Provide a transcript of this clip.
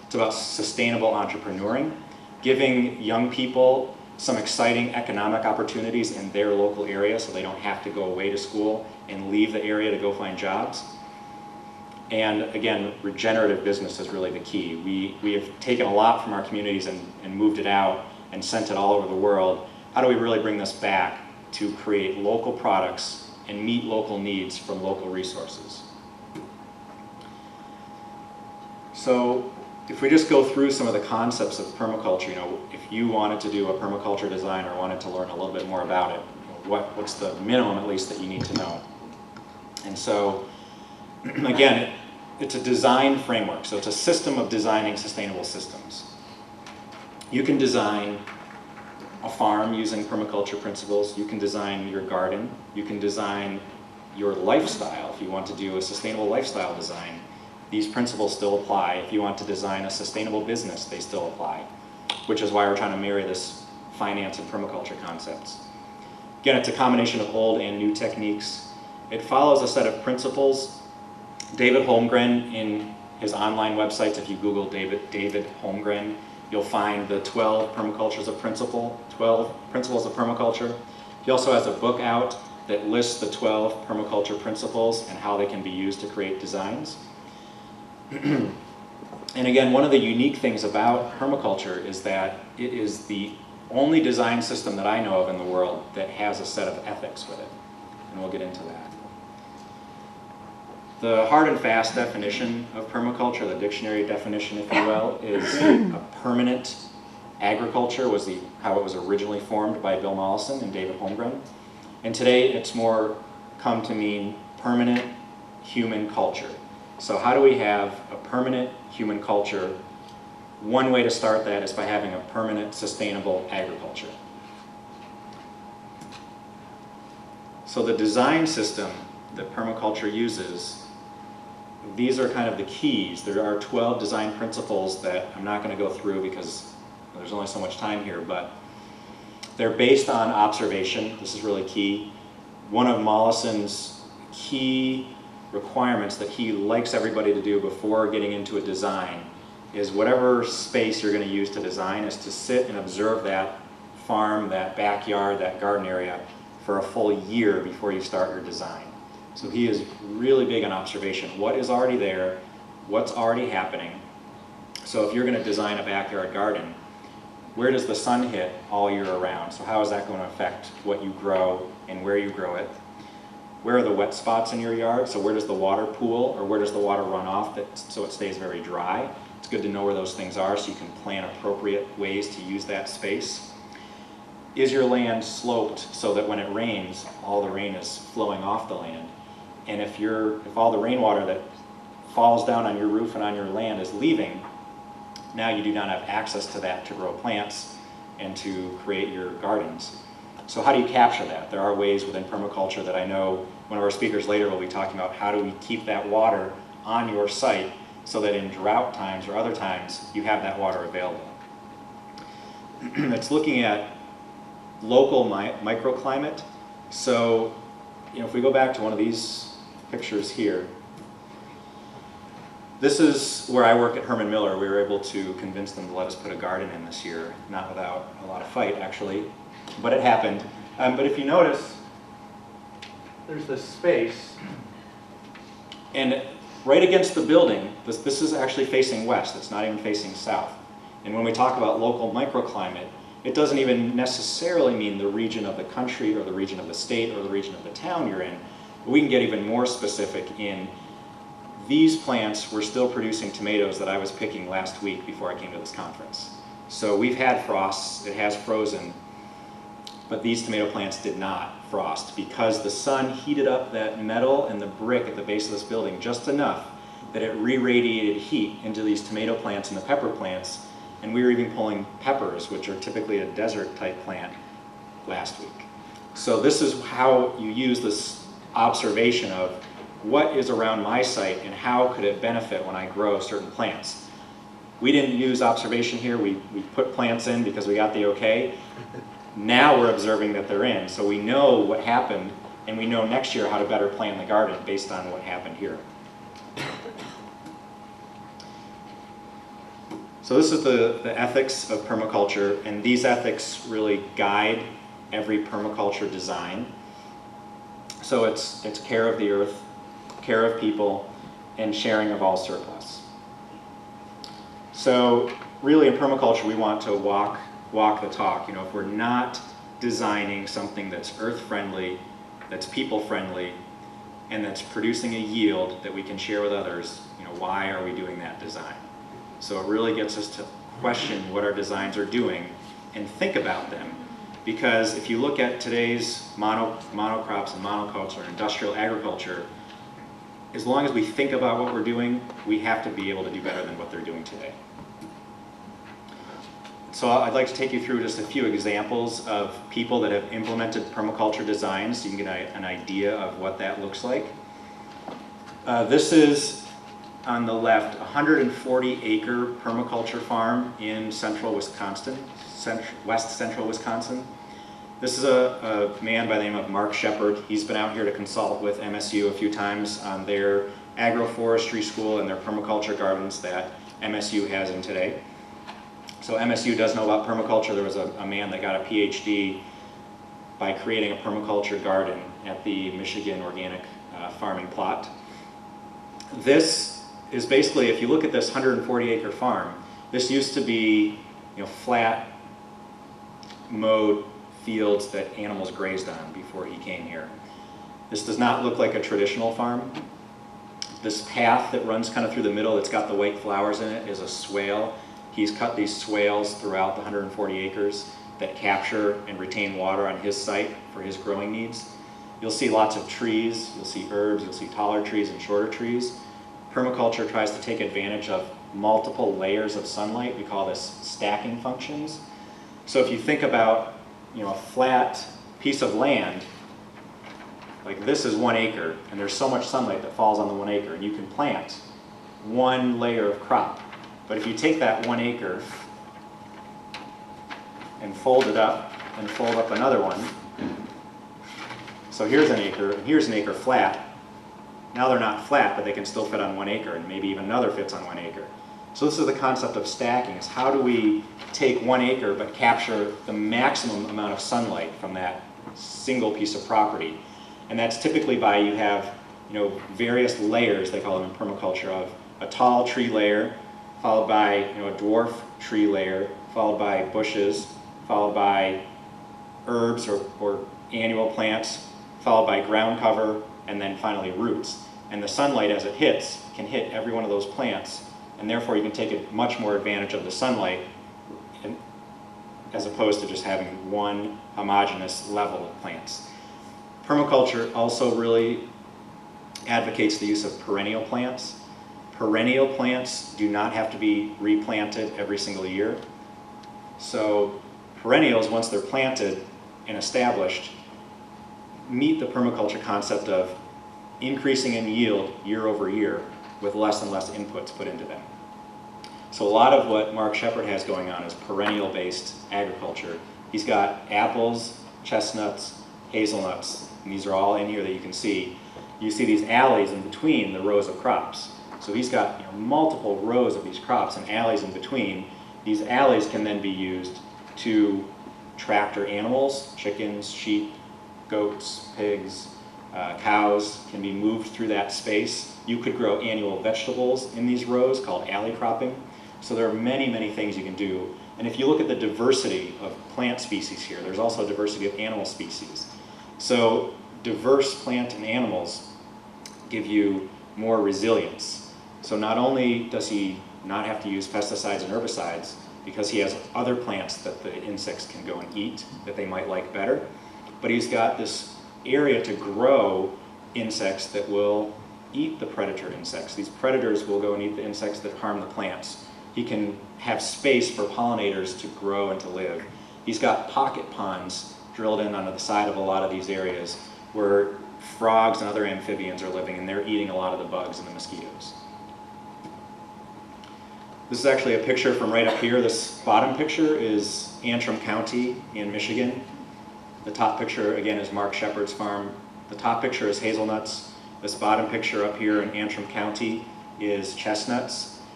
It's about sustainable entrepreneuring, giving young people some exciting economic opportunities in their local area so they don't have to go away to school and leave the area to go find jobs. And again, regenerative business is really the key. We have taken a lot from our communities and moved it out and sent it all over the world. How do we really bring this back to create local products and meet local needs from local resources? So if we just go through some of the concepts of permaculture, if you wanted to do a permaculture design or wanted to learn a little bit more about it, what's the minimum at least that you need to know? And so, again, it's a design framework, so it's a system of designing sustainable systems. You can design a farm using permaculture principles, you can design your garden, you can design your lifestyle if you want to do a sustainable lifestyle design. These principles still apply. If you want to design a sustainable business, they still apply, which is why we're trying to marry this finance and permaculture concepts. Again, it's a combination of old and new techniques. It follows a set of principles. David Holmgren, in his online websites, if you Google David Holmgren, you'll find the 12 principles of permaculture. He also has a book out that lists the 12 permaculture principles and how they can be used to create designs. And again, one of the unique things about permaculture is that it is the only design system that I know of in the world that has a set of ethics with it. And we'll get into that. The hard and fast definition of permaculture, the dictionary definition, if you will, is a permanent agriculture was how it was originally formed by Bill Mollison and David Holmgren. And today it's more come to mean permanent human culture. So how do we have a permanent human culture? One way to start that is by having a permanent sustainable agriculture. So the design system that permaculture uses, these are kind of the keys. There are 12 design principles that I'm not going to go through because there's only so much time here, but they're based on observation. This is really key. One of Mollison's key requirements that he likes everybody to do before getting into a design is whatever space you're going to use to design is to sit and observe that farm, that backyard, that garden area for a full year before you start your design. So he is really big on observation. What is already there? What's already happening? So if you're going to design a backyard garden, where does the sun hit all year around? So how is that going to affect what you grow and where you grow it? Where are the wet spots in your yard? So where does the water pool or where does the water run off so it stays very dry? It's good to know where those things are so you can plan appropriate ways to use that space. Is your land sloped so that when it rains, all the rain is flowing off the land? And if all the rainwater that falls down on your roof and on your land is leaving, now you do not have access to that to grow plants and to create your gardens. So how do you capture that? There are ways within permaculture that I know one of our speakers later will be talking about how do we keep that water on your site so that in drought times or other times you have that water available. It's looking at local microclimate. So if we go back to one of these pictures here, this is where I work at Herman Miller. We were able to convince them to let us put a garden in this year, not without a lot of fight actually. But it happened. But if you notice, there's this space, and right against the building, this is actually facing west, it's not even facing south. And when we talk about local microclimate, it doesn't even necessarily mean the region of the country or the region of the state or the region of the town you're in. But we can get even more specific in these plants were still producing tomatoes that I was picking last week before I came to this conference. So we've had frosts, it has frozen, but these tomato plants did not frost because the sun heated up that metal and the brick at the base of this building just enough that it re-radiated heat into these tomato plants and the pepper plants, and we were even pulling peppers, which are typically a desert type plant, last week. So this is how you use this observation of what is around my site and how could it benefit when I grow certain plants. We didn't use observation here, we put plants in because we got the okay. Now we're observing that they're in, so we know what happened, and we know next year how to better plan the garden based on what happened here. So this is the ethics of permaculture, and these ethics really guide every permaculture design. So it's care of the earth, care of people, and sharing of all surplus. So really in permaculture we want to walk the talk. You know, if we're not designing something that's earth-friendly, that's people-friendly, and that's producing a yield that we can share with others, you know, why are we doing that design? So it really gets us to question what our designs are doing and think about them. Because if you look at today's monocrops and monoculture and industrial agriculture, as long as we think about what we're doing, we have to be able to do better than what they're doing today. So I'd like to take you through just a few examples of people that have implemented permaculture designs so you can get an idea of what that looks like. This is, on the left, a 140-acre permaculture farm in central Wisconsin, west central Wisconsin. This is a man by the name of Mark Shepard. He's been out here to consult with MSU a few times on their agroforestry school and their permaculture gardens that MSU has in today. So MSU does know about permaculture. There was a man that got a PhD by creating a permaculture garden at the Michigan organic farming plot. This is basically, if you look at this 140-acre farm, this used to be, you know, flat, mowed fields that animals grazed on before he came here. This does not look like a traditional farm. This path that runs kind of through the middle that's got the white flowers in it is a swale. He's cut these swales throughout the 140 acres that capture and retain water on his site for his growing needs. You'll see lots of trees, you'll see herbs, you'll see taller trees and shorter trees. Permaculture tries to take advantage of multiple layers of sunlight. We call this stacking functions. So if you think about, you know, a flat piece of land, like this is 1 acre, and there's so much sunlight that falls on the 1 acre, and you can plant 1 layer of crop. But if you take that 1 acre and fold it up and fold up another one, so here's an acre, and here's an acre flat. Now they're not flat, but they can still fit on 1 acre, and maybe even another fits on 1 acre. So this is the concept of stacking, is how do we take 1 acre but capture the maximum amount of sunlight from that single piece of property. And that's typically by, you have, you know, various layers, they call them in permaculture, of a tall tree layer, followed by, you know, a dwarf tree layer, followed by bushes, followed by herbs or annual plants, followed by ground cover, and then finally roots. And the sunlight, as it hits, can hit every one of those plants, and therefore you can take much more advantage of the sunlight as opposed to just having one homogeneous level of plants. Permaculture also really advocates the use of perennial plants. Perennial plants do not have to be replanted every single year. So perennials, once they're planted and established, meet the permaculture concept of increasing in yield year over year with less and less inputs put into them. So a lot of what Mark Shepard has going on is perennial-based agriculture. He's got apples, chestnuts, hazelnuts, and these are all in here that you can see. You see these alleys in between the rows of crops. So he's got, you know, multiple rows of these crops and alleys in between. These alleys can then be used to tractor animals, chickens, sheep, goats, pigs, cows can be moved through that space. You could grow annual vegetables in these rows called alley cropping. So there are many, many things you can do. And if you look at the diversity of plant species here, there's also a diversity of animal species. So diverse plant and animals give you more resilience. So not only does he not have to use pesticides and herbicides, because he has other plants that the insects can go and eat that they might like better, but he's got this area to grow insects that will eat the predator insects. These predators will go and eat the insects that harm the plants. He can have space for pollinators to grow and to live. He's got pocket ponds drilled in onto the side of a lot of these areas where frogs and other amphibians are living, and they're eating a lot of the bugs and the mosquitoes. This is actually a picture from right up here. This bottom picture is Antrim County in Michigan. The top picture, again, is Mark Shepard's farm. The top picture is hazelnuts. This bottom picture up here in Antrim County is chestnuts.